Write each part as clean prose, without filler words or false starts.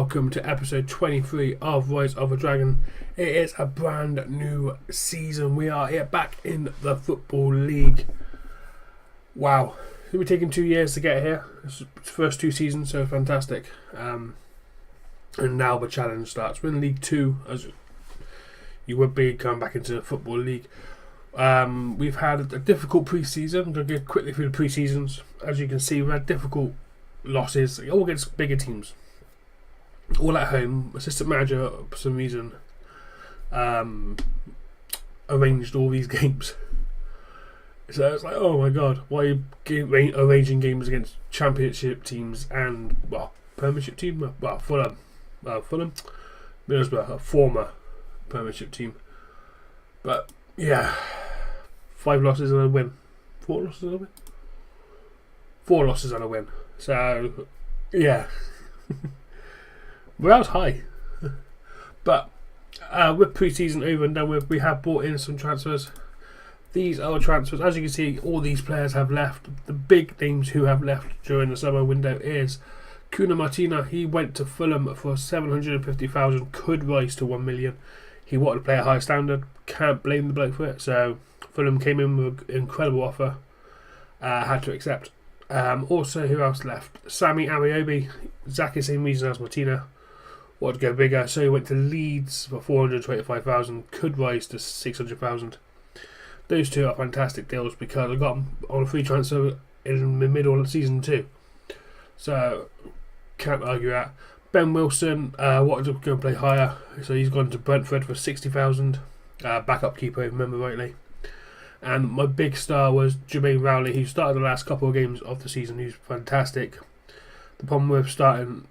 welcome to episode 23 of Rise of a Dragon. It is a brand new season. We are here back in the Football League. Wow, it's been taking 2 years to get here. It's the first 2 seasons, so fantastic. And now the challenge starts. We're in League 2, as you would be coming back into the Football League. We've had a difficult pre-season. I'm going to go quickly through the pre-seasons. As you can see, we've had difficult losses, all against bigger teams. All at home. Assistant manager, for some reason, arranged all these games. So it's like, oh my god, why are you arranging games against championship teams and, Premiership team? Fulham. Middlesbrough, a former Premiership team. But, yeah, 5 losses and a win. 4 losses and a win? 4 losses and a win. So, yeah. Morale's high. But with pre-season over and done with, we have brought in some transfers. These are transfers. As you can see, all these players have left. The big names who have left during the summer window is Kuna Martina. He went to Fulham for 750,000, could rise to 1 million. He wanted to play a high standard. Can't blame the bloke for it. So Fulham came in with an incredible offer. Had to accept. Also, who else left? Sammy Ariobi. Exactly the same reason as Martina. Wanted to go bigger, so he went to Leeds for 425,000. Could rise to 600,000. Those two are fantastic deals because I got them on a free transfer in the middle of season 2. So can't argue that. Ben Wilson wanted to go and play higher, so he's gone to Brentford for 60,000. Backup keeper, if I remember rightly. And my big star was Jermaine Rowley, who started the last couple of games of the season. He's fantastic. The problem with starting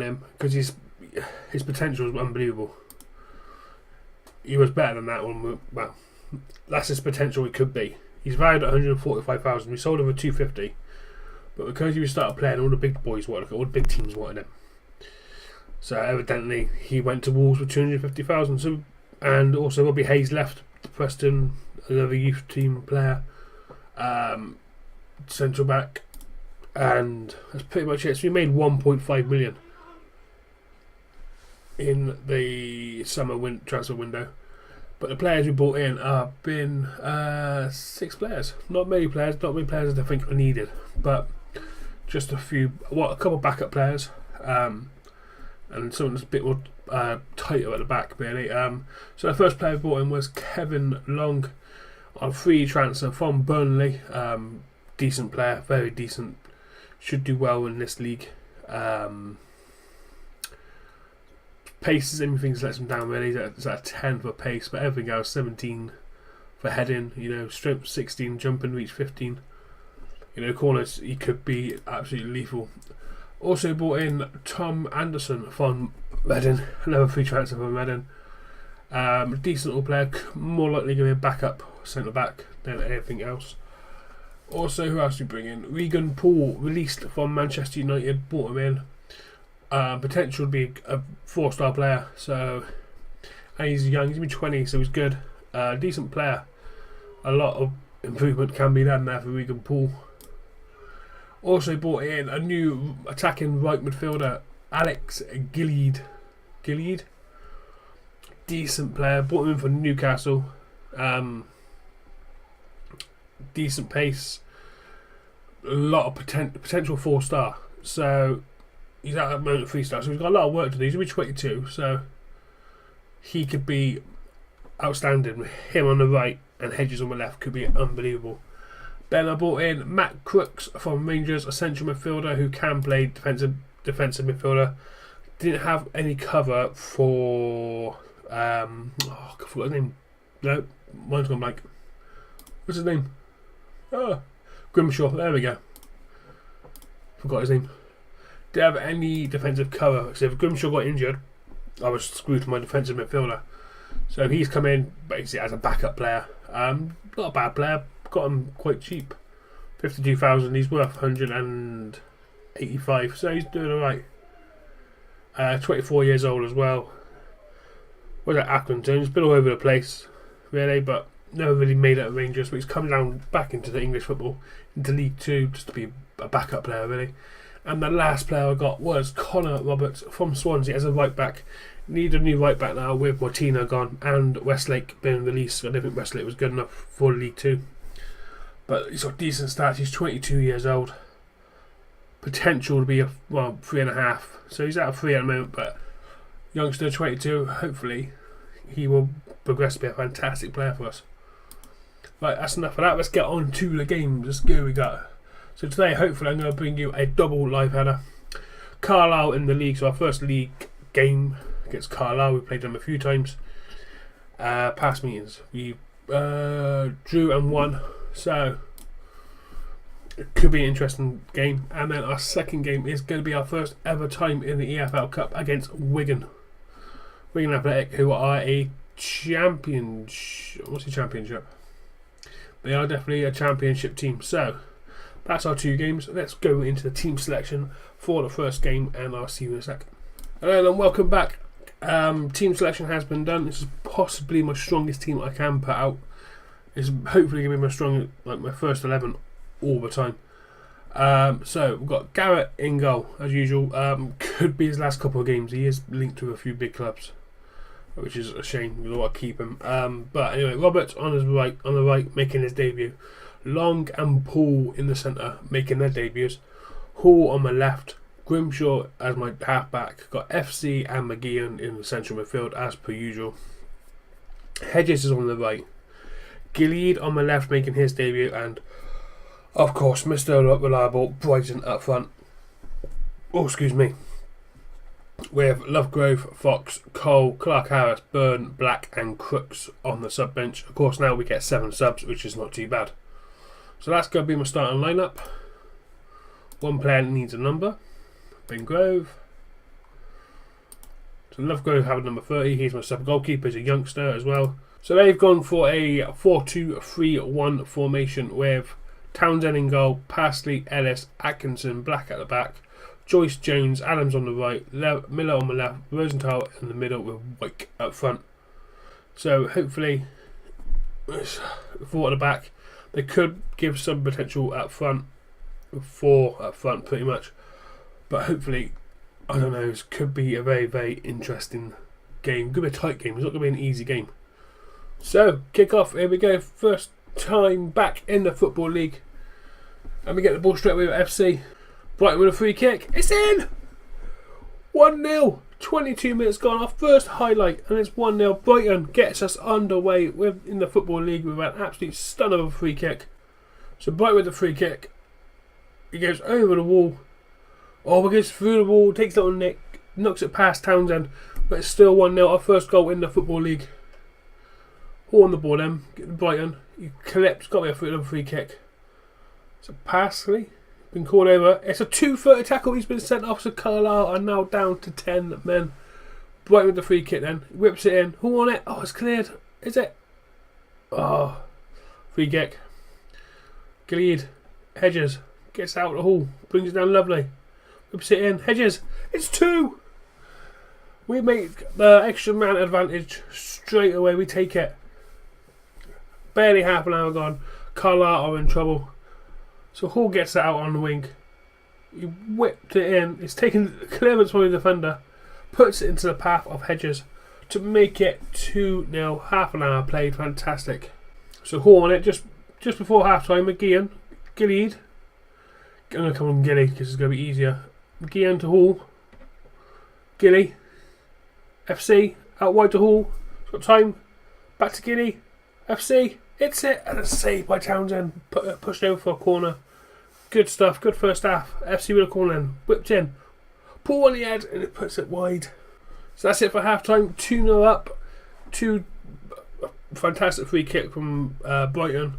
him, because his potential was unbelievable. He was better than that one. Well, that's his potential. He could be. He's valued at 145,000. We sold him for 250, but because he started playing, all the big boys wanted, all the big teams wanted him. So evidently, he went to Wolves for 250,000. So, and also Robbie Hayes left Preston, another youth team player, central back, and that's pretty much it. So we made 1.5 million in the summer transfer window. But the players we brought in have been 6 players. Not many players as I think are needed, but just a few. A couple backup players, and someone that's a bit more tighter at the back, really. So the first player we brought in was Kevin Long on free transfer from Burnley. Decent player, very decent. Should do well in this league. Pace is everything lets him down, really. It's at 10 for pace, but everything else 17 for heading. Strength 16, jumping reach 15. Corners, he could be absolutely lethal. Also brought in Tom Anderson from Reading, another free transfer from Reading. Decent little player, more likely going to be a backup centre back than anything else. Also, who else do we bring in? Regan Paul, released from Manchester United, brought him in. Potential to be a 4-star player, and he's young, he's been 20, so he's good. Decent player. A lot of improvement can be done there for Regan Paul. Also brought in a new attacking right midfielder, Alex Gilead. Decent player, brought him in for Newcastle. Decent pace, a lot of potential 4-star. So he's at the moment 3-star, so he's got a lot of work to do. He's going to be 22, so he could be outstanding. Him on the right and Hedges on the left could be unbelievable. Then I brought in Matt Crooks from Rangers, a central midfielder who can play defensive midfielder. Didn't have any cover for I forgot his name. No, mine's gone blank. What's his name? Grimshaw. There we go. Forgot his name. Didn't have any defensive cover. So if Grimshaw got injured, I was screwed for my defensive midfielder. So he's come in basically as a backup player. Not a bad player. Got him quite cheap. 52,000. He's worth 185. So he's doing alright. 24 years old as well. Was at Accrington. He's been all over the place, really, but never really made it at Rangers. But he's come down back into the English football, into League 2, just to be a backup player, really. And the last player I got was Connor Roberts from Swansea as a right back. Need a new right back now with Martina gone and Westlake being released. I don't think Westlake was good enough for League 2. But he's got decent stats. He's 22 years old. Potential to be 3.5. So he's at a 3 at the moment, but youngster 22, hopefully he will progress to be a fantastic player for us. Right, that's enough of that. Let's get on to the games. Let's go, we go. So today, hopefully, I'm going to bring you a double live header. Carlisle in the league, so our first league game against Carlisle. We played them a few times. Past meetings, we drew and won. So it could be an interesting game. And then our second game is going to be our first ever time in the EFL Cup against Wigan. Wigan Athletic, who are a championship. What's the championship? They are definitely a championship team. So that's our two games. Let's go into the team selection for the first game, and I'll see you in a sec. Hello and welcome back. Team selection has been done. This is possibly my strongest team I can put out. It's hopefully going to be my strongest, like my first 11 all the time. So we've got Garrett in goal as usual. Could be his last couple of games. He is linked to a few big clubs, which is a shame. We want to keep him. But anyway, Roberts on the right, making his debut. Long and Paul in the centre, making their debuts. Hall on my left. Grimshaw as my half-back. Got FC and McGeehan in the central midfield as per usual. Hedges is on the right. Gilead on my left, making his debut. And, of course, Mr. Reliable, Brighton up front. Oh, excuse me. With Lovegrove, Fox, Cole, Clark Harris, Byrne, Black and Crooks on the sub bench. Of course now we get 7 subs, which is not too bad. So that's going to be my starting lineup. One player needs a number. Ben Grove. So Lovegrove having number 30. He's my sub goalkeeper. He's a youngster as well. So they've gone for a 4-2-3-1 formation with Townsend in goal, Parsley, Ellis, Atkinson, Black at the back, Joyce, Jones, Adams on the right, Miller on the left, Rosenthal in the middle with Wyke up front. So hopefully, 4 at the back. They could give some potential up front, 4 up front pretty much. But hopefully, I don't know, this could be a very, very interesting game. Could be a tight game. It's not going to be an easy game. So, kick off. Here we go. First time back in the Football League. And we get the ball straight away with FC. Brighton with a free kick. It's in! 1-0. 22 minutes gone. Our first highlight. And it's 1-0. Brighton gets us underway in the Football League with an absolute stunner of a free kick. So Brighton with the free kick. He goes over the wall. Oh, he goes through the wall. Takes a little nick. Knocks it past Townsend. But it's still 1-0. Our first goal in the Football League. All on the ball then. Brighton. He collects. Got me a free kick. It's a Parsley. Been called over. It's a 2-30 tackle. He's been sent off. So Carlisle are now down to 10 men. Brighton with the free kick then. He whips it in. Who on it? Oh, it's cleared. Is it? Oh. Free kick. Gilead. Hedges. Gets out of the hall. Brings it down lovely. Whips it in. Hedges. It's 2. We make the extra man advantage straight away. We take it. Barely half an hour gone. Carlisle are in trouble. So Hall gets it out on the wing. He whipped it in. It's taken clearance from the defender. Puts it into the path of Hedges to make it 2-0. Half an hour played. Fantastic. So Hall on it just before half time. McGeehan. Gilead. I'm going to come on Gilly because it's going to be easier. McGeehan to Hall. Gilly. FC. Out wide to Hall. Got time. Back to Gilly. FC. It's it. And a save by Townsend. Pushed over for a corner. Good stuff. Good first half. FC with a corner then. Whipped in. Pull on the head and it puts it wide. So that's it for half time. 2-0 up. 2 fantastic free kick from Brighton.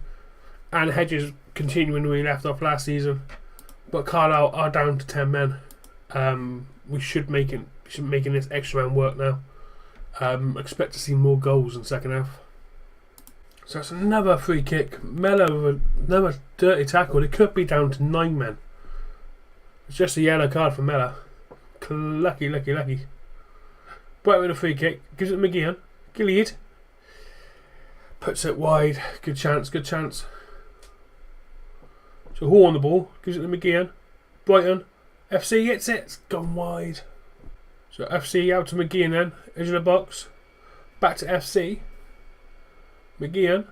And Hedges continuing where he left off last season. But Carlisle are down to 10 men. We should make making this extra man work now. Expect to see more goals in the second half. So it's another free kick. Mellor with another dirty tackle. It could be down to 9 men. It's just a yellow card for Mellor. Lucky. Bright with a free kick. Gives it McGeehan. Gilead. Puts it wide. Good chance. So Hall on the ball. Gives it to McGeehan. Brighton. FC hits it. It's gone wide. So FC out to McGeehan then. Edge of the box. Back to FC. McGeehan.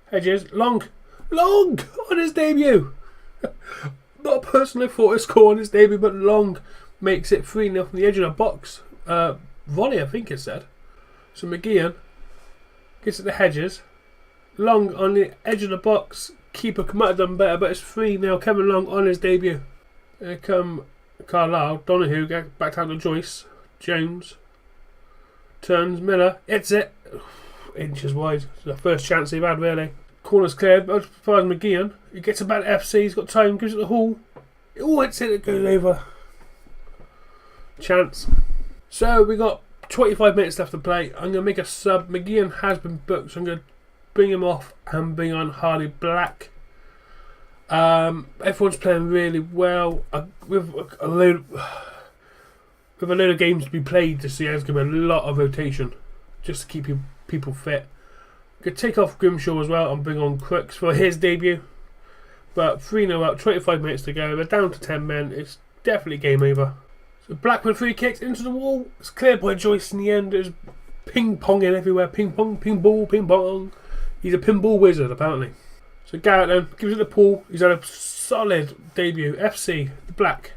Hedges. Long on his debut. Not a person I thought would score on his debut, but Long makes it 3-0 from the edge of the box. Volley, I think it said. So McGeehan gets it to Hedges. Long on the edge of the box. Keeper might have done better, but it's 3-0. Kevin Long on his debut. Here come Carlisle. Donahue gets back down to Joyce. Jones turns. Miller hits it. Inches wide. It's the first chance they've had, really. Corner's cleared, but as far as McGeehan, he gets about FC, he's got time, gives it to Hall. Oh, it's it goes over. Chance. So we got 25 minutes left to play. I'm going to make a sub. McGeehan has been booked, so I'm going to bring him off and bring on Harley Black. Everyone's playing really well. With a load of games to be played this year, there's going to be a lot of rotation just to keep people fit. Could take off Grimshaw as well and bring on Crooks for his debut. But 3-0 up, 25 minutes to go. They're down to 10 men. It's definitely game over. So Blackwood free kicks into the wall. It's cleared by Joyce in the end. There's ping-ponging everywhere. Ping-pong, ping-ball, ping-pong. He's a pinball wizard, apparently. So Garrett then gives it to Paul. He's had a solid debut. FC, the Black.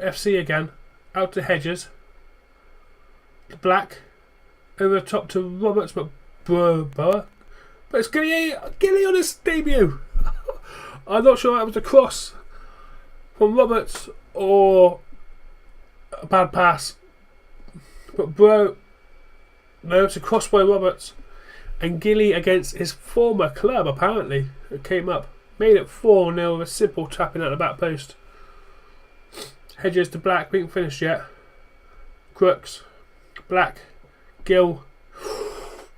FC again. Out to Hedges. The Black. Over the top to Roberts, but it's Gilly on his debut. I'm not sure that was a cross from Roberts or a bad pass, but no, it's a cross by Roberts, and Gilly against his former club apparently. It came up, made it 4-0 with a simple tapping at the back post. Hedges to Black, we haven't finished yet. Crooks, Black, Gill.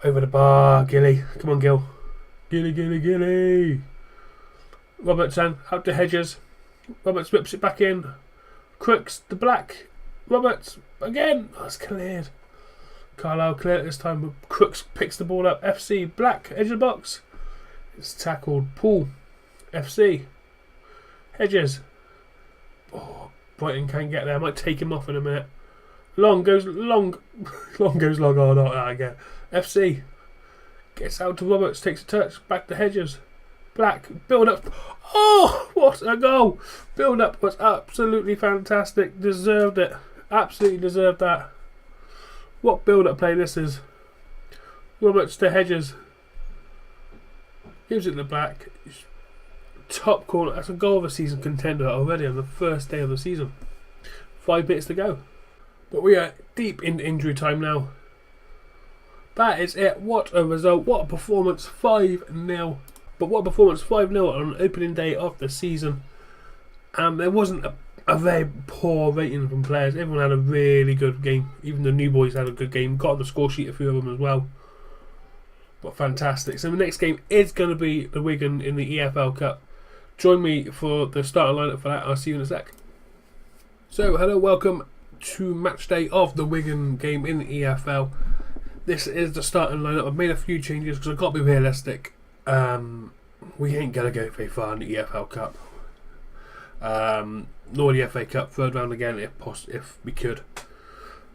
Over the bar, Gilly. Come on, Gill. Gilly. Roberts then, out to Hedges. Roberts whips it back in. Crooks, the Black. Roberts, again. Oh, it's cleared. Carlisle cleared it this time, but Crooks picks the ball up. FC, Black, edge of the box. It's tackled. Paul, FC. Hedges. Oh, Brighton can't get there. I might take him off in a minute. Long goes long. Oh, not that again. FC gets out to Roberts, takes a touch, back to Hedges. Black, build up. Oh, what a goal! Build up was absolutely fantastic. Deserved it. Absolutely deserved that. What build up play this is. Roberts to Hedges. Gives it to Black. Top corner. That's a goal of a season contender already on the first day of the season. 5 minutes to go. But we are deep into injury time now. That is it. What a result. What a performance. 5-0. But what a performance. 5-0 on opening day of the season. There wasn't a very poor rating from players. Everyone had a really good game. Even the new boys had a good game. Got on the score sheet, a few of them as well. But fantastic. So the next game is going to be the Wigan in the EFL Cup. Join me for the starting lineup for that. I'll see you in a sec. So hello, welcome to match day of the Wigan game in the EFL. This is the starting lineup. I've made a few changes because I've got to be realistic. We ain't going to go very far in the EFL Cup. Nor the FA Cup. Third round again if we could.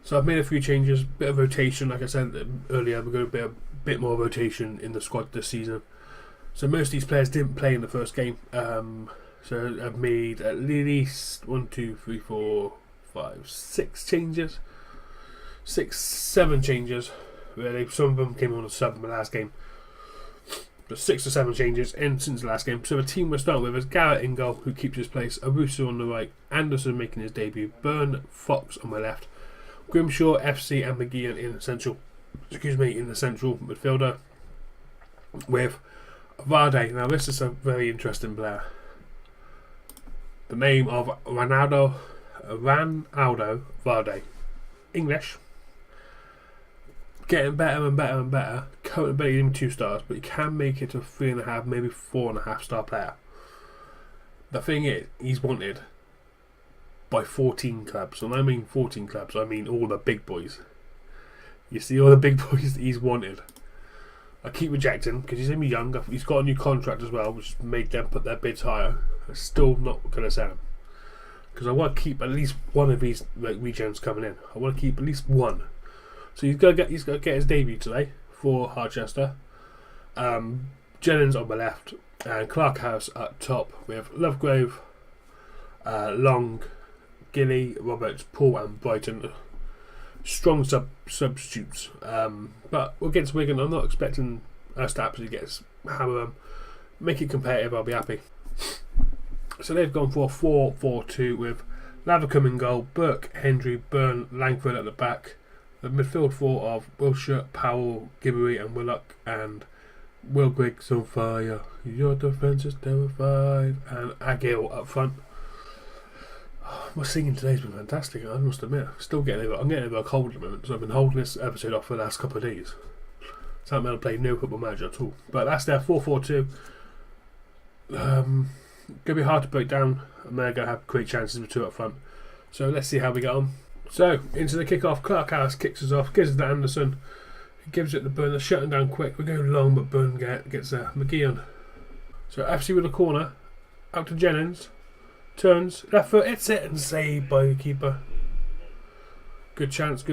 So I've made a few changes. Bit of rotation, like I said earlier. We're going to be a bit more rotation in the squad this season. So most of these players didn't play in the first game. So I've made at least 6 changes. 7 changes. Really, some of them came on a sub in the last game. But 6 or 7 changes since the last game. So the team we're starting with is Garrett in goal, who keeps his place. Arusa on the right. Anderson making his debut. Byrne, Fox on my left. Grimshaw, FC and McGeehan in the central midfielder. With Vardy. Now this is a very interesting player. The name of Ronaldo Vardy. English. Getting better and better and better. Currently barely even 2 stars, but he can make it to 3.5, maybe 4.5 star player. The thing is, he's wanted by 14 clubs. And I mean 14 clubs, I mean all the big boys. You see all the big boys that he's wanted. I keep rejecting because he's only young. He's got a new contract as well, which made them put their bids higher. I'm still not going to sell him. because I want to keep at least one of these regens coming in. I want to keep at least one. So he's got to get his debut today for Harchester. Jennings on the left and Clark House up top with Lovegrove, Long, Gilly, Roberts, Paul and Brighton. Strong substitutes. But we'll get to Wigan. I'm not expecting us to absolutely hammer them. Make it competitive, I'll be happy. So they've gone for a 4-4-2 with Lavercombe in goal, Burke, Hendry, Byrne, Langford at the back. The midfield four of Wilshire, Powell, Gibbery and Willock, and Will Griggs on fire. Your defence is terrified. And Agill up front. My singing today's been fantastic, I must admit. I'm getting over a cold at the moment, so I've been holding this episode off for the last couple of days. So I haven't been able to play no Football Manager at all. But that's their 4-4-2. Going to be hard to break down, and they're going to have great chances with two up front. So let's see how we get on. So, into the kick-off, Clark Harris kicks us off, gives it to Anderson. He gives it to Byrne, they're shutting down quick. We're going long, but Byrne gets there. McGeehan. So, FC with a corner, out to Jennings. Turns, left foot, hits it, and saved by the keeper. Good chance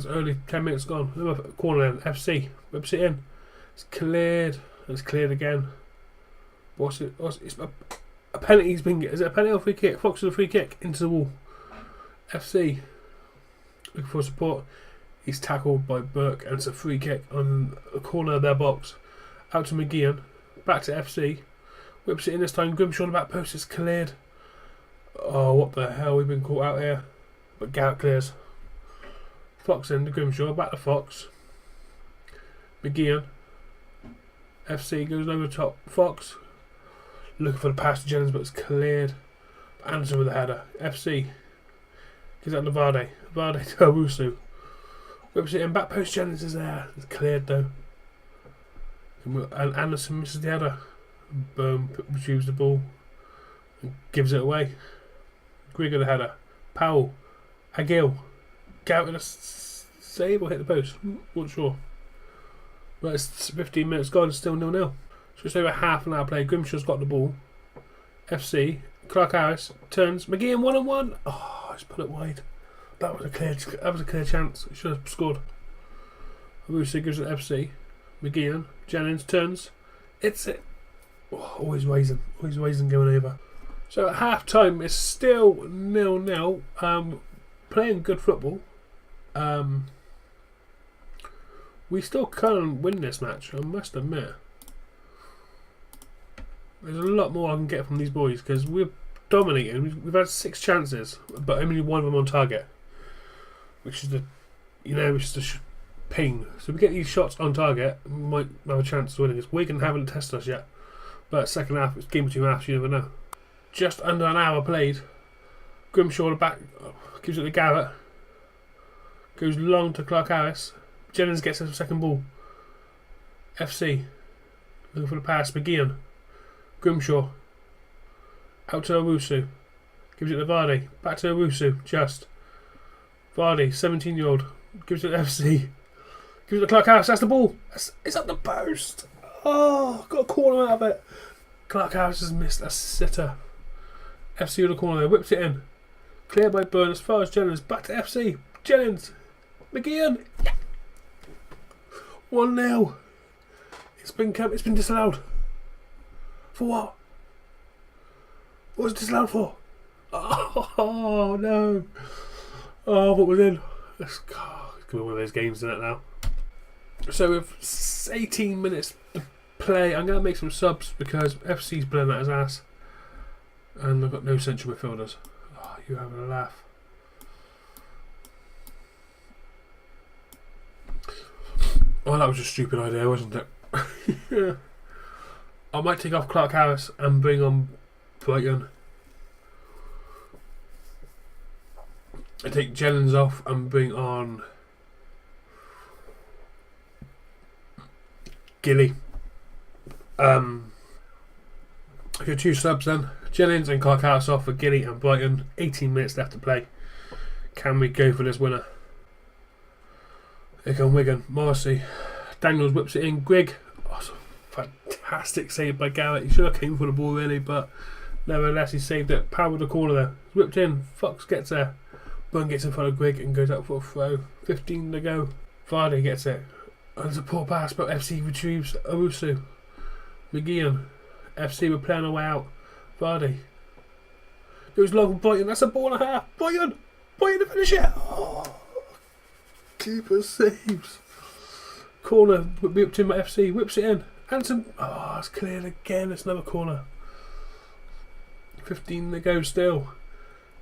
early, 10 minutes gone. Another corner then, FC, whips it in. It's cleared, and it's cleared again. It's a penalty. Is it a penalty or free kick? Fox with a free kick into the wall. FC looking for support. He's tackled by Burke, and it's a free kick on the corner of their box. Out to McGeehan, back to FC. Whips it in this time. Grimshaw on the back post. It's cleared. Oh, what the hell? We've been caught out here. But Garrett clears. Fox in to Grimshaw. Back to Fox. McGeehan. FC goes over the top. Fox. Looking for the pass to Jennings, but it's cleared. Anderson with a header. FC. Gives that to Vardy. Vardy to Owusu. Whips it in. Back post. Jennings is there. It's cleared though. And Anderson misses the header. Boom. Retrieves the ball. And gives it away. Grigg with the header. Powell. Agill. Gout with a save or hit the post. Not sure. But it's 15 minutes gone. Still 0-0. So it's over half an hour play. Grimshaw's got the ball. FC. Clark Harris turns. McGeehan 1-on-1. Oh, just put it wide. That was a clear chance. He should have scored. Owusu gives it to FC. McGeehan. Jennings turns. It's it. Oh, always raising going over. So at half time it's still 0-0. Playing good football. We still can't win this match, I must admit. There's a lot more I can get from these boys because we're dominating. We've had 6 chances, but only one of them on target, which is the pain. So if we get these shots on target, we might have a chance of winning. Because Wigan haven't tested us yet, but second half, it's game between halves. You never know. Just under an hour played. Grimshaw the back gives it to Garrett. Goes long to Clark Harris. Jennings gets his second ball. FC looking for the pass. McGeehan. Grimshaw. Out to Owusu. Gives it to Vardy. Back to Owusu. Just. Vardy, 17-year-old. Gives it to FC. Gives it to Clark Harris. That's the ball. It's up the post. Oh, got a corner out of it. Clark Harris has missed a sitter. FC with the corner there. Whips it in. Cleared by Byrne as far as Jennings. Back to FC. Jennings. McGeehan. 1-0. It's been disallowed. For what? What was it disallowed for? Oh no. Oh, what was in? It's going to be one of those games, isn't it now? So with 18 minutes to play, I'm going to make some subs because FC's blowing out his ass. And I've got no central midfielders. Oh, you having a laugh. Oh, that was a stupid idea, wasn't it? Yeah. I might take off Clark Harris and bring on Brighton. I take Jennings off and bring on Gilly. Your 2 subs then. Jennings and Clark Harris off for Gilly and Brighton. 18 minutes left to play. Can we go for this winner? Here come Wigan. Morrissey. Daniels whips it in. Grigg. Oh, fantastic save by Garrett. He should have came for the ball really, but Nevertheless, he saved it. Power with the corner there. Whipped in. Fox gets there. Bunn gets in front of Grigg and goes out for a throw. 15 to go. Vardy gets it. And it's a poor pass, but FC retrieves Owusu. McGeehan. FC were playing their way out. Vardy. Goes long for Brighton. That's a ball and a half. Brighton to finish it. Oh, keeper saves. Corner. Whipped in by FC. Whips it in. Anson. Oh, it's cleared again. It's another corner. 15 to go still.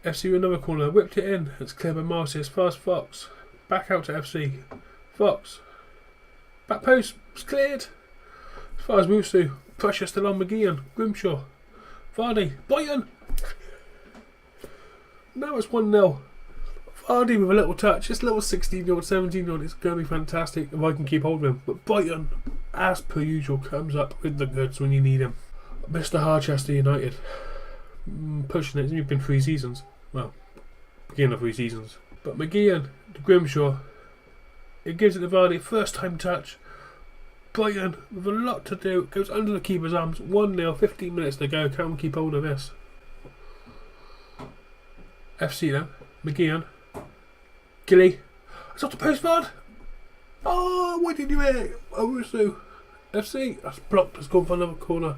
FC with another corner. Whipped it in. It's cleared by Marcy. It's fast Fox. Back out to FC. Fox. Back post. It's cleared. As far as Wusu. Pressure still on McGeehan. Grimshaw. Vardy. Brighton. Now it's 1-0. Vardy with a little touch. It's a little 16-year-old, 17-year-old. It's going to be fantastic if I can keep hold of him. But Brighton, as per usual, comes up with the goods when you need him. Mr. Harchester United. Pushing it. It's only been 3 seasons. Well, beginning of 3 seasons. But McGeehan to Grimshaw. It gives it to Vardy. First time touch. Brighton with a lot to do. Goes under the keeper's arms. 1-0. 15 minutes to go. Can we keep hold of this? FC then. McGeehan. Gilly. It's off the post, Vard. Oh, why did you hit it? Owusu. FC. That's blocked. It's gone for another corner.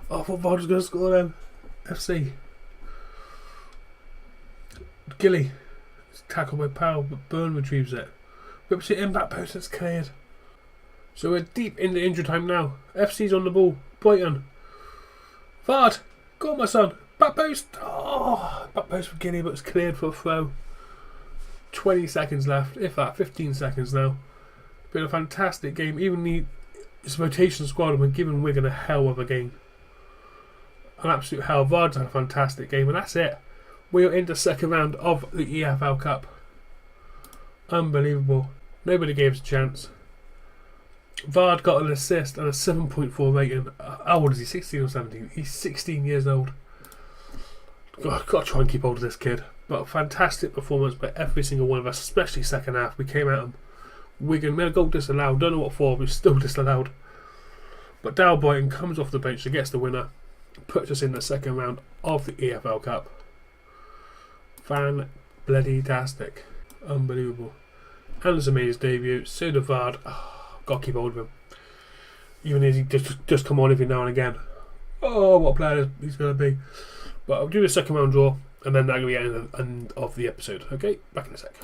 Oh, I thought Vard was going to score then. FC. Gilly. It's tackled by Powell, but Byrne retrieves it. Whips it in, back post, it's cleared. So we're deep into injury time now. FC's on the ball. Brighton. Vard. Go on, my son. Back post. Oh, back post for Gilly, but it's cleared for a throw. 20 seconds left, if that, 15 seconds now. Been a fantastic game. Even this rotation squad have been giving Wigan a hell of a game. An absolute hell. Vard's had a fantastic game, and that's it. We are in the second round of the EFL Cup. Unbelievable. Nobody gave us a chance. Vard got an assist and a 7.4 rating. How old is he? 16 or 17? He's 16 years old. Got to try and keep hold of this kid. But a fantastic performance by every single one of us, especially second half. We came at him. Wigan made a goal disallowed. Don't know what for, but still disallowed. But Dal Brighton comes off the bench and gets the winner. Puts us in the second round of the EFL Cup. Fan-bloody-tastic. Unbelievable. Anderson made his debut. So did Vard. Oh, got to keep hold of him. Even if he just come on every now and again. Oh, what a player he's going to be. But I'll do the second round draw, and then that'll be the end of the episode. Okay, back in a sec.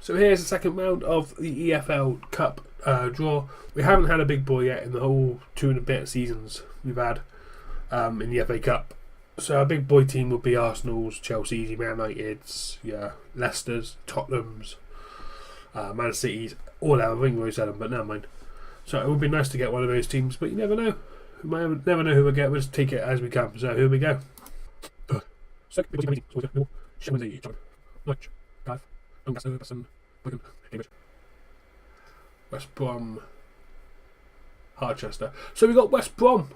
So here's the second round of the EFL Cup draw. We haven't had a big boy yet in the whole 2 and a bit seasons we've had in the FA Cup. So our big boy team would be Arsenal's, Chelsea's, Man United's, Leicester's, Tottenham's, Man City's, all our Ringrose had them, but never mind. So it would be nice to get one of those teams, but you never know. We might never know who we get. We'll just take it as we can. So here we go. West Brom, Harchester. So we got West Brom.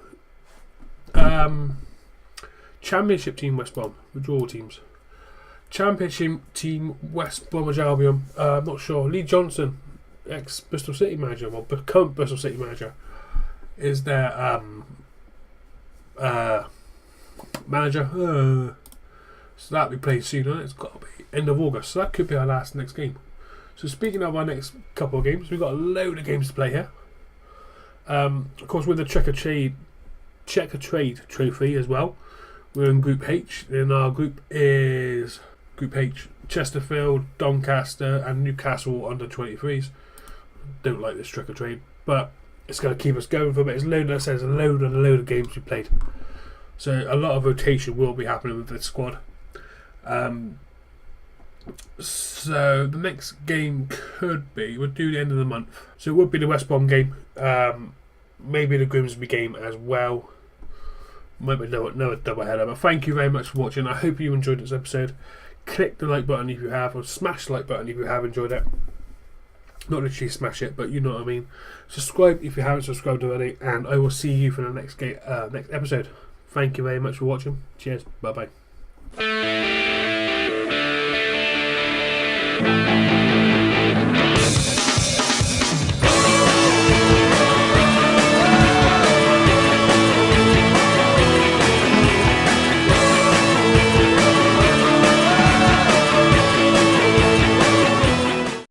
Championship team West Brom. Withdrawal teams. Championship team West Bromwich Albion. I'm not sure. Lee Johnson, ex Bristol City manager, or current Bristol City manager, is their manager. So that'll be played soon, and it's got to be end of August. So that could be our next game. So speaking of our next couple of games, we've got a load of games to play here. Of course, with the Checker Trade trophy as well. We're in Group H, and our group is Group H: Chesterfield, Doncaster, and Newcastle under 23s. Don't like this Checker Trade, but it's going to keep us going for a bit. There's a load of games we played. So a lot of rotation will be happening with this squad. So the next game we'll do the end of the month. So it would be the West Brom game. Maybe the Grimsby game as well. Might be no double header. But thank you very much for watching. I hope you enjoyed this episode. Click the like button if you have, or smash the like button if you have enjoyed it. Not literally smash it, but you know what I mean. Subscribe if you haven't subscribed already, and I will see you for the next episode. Thank you very much for watching. Cheers. Bye bye.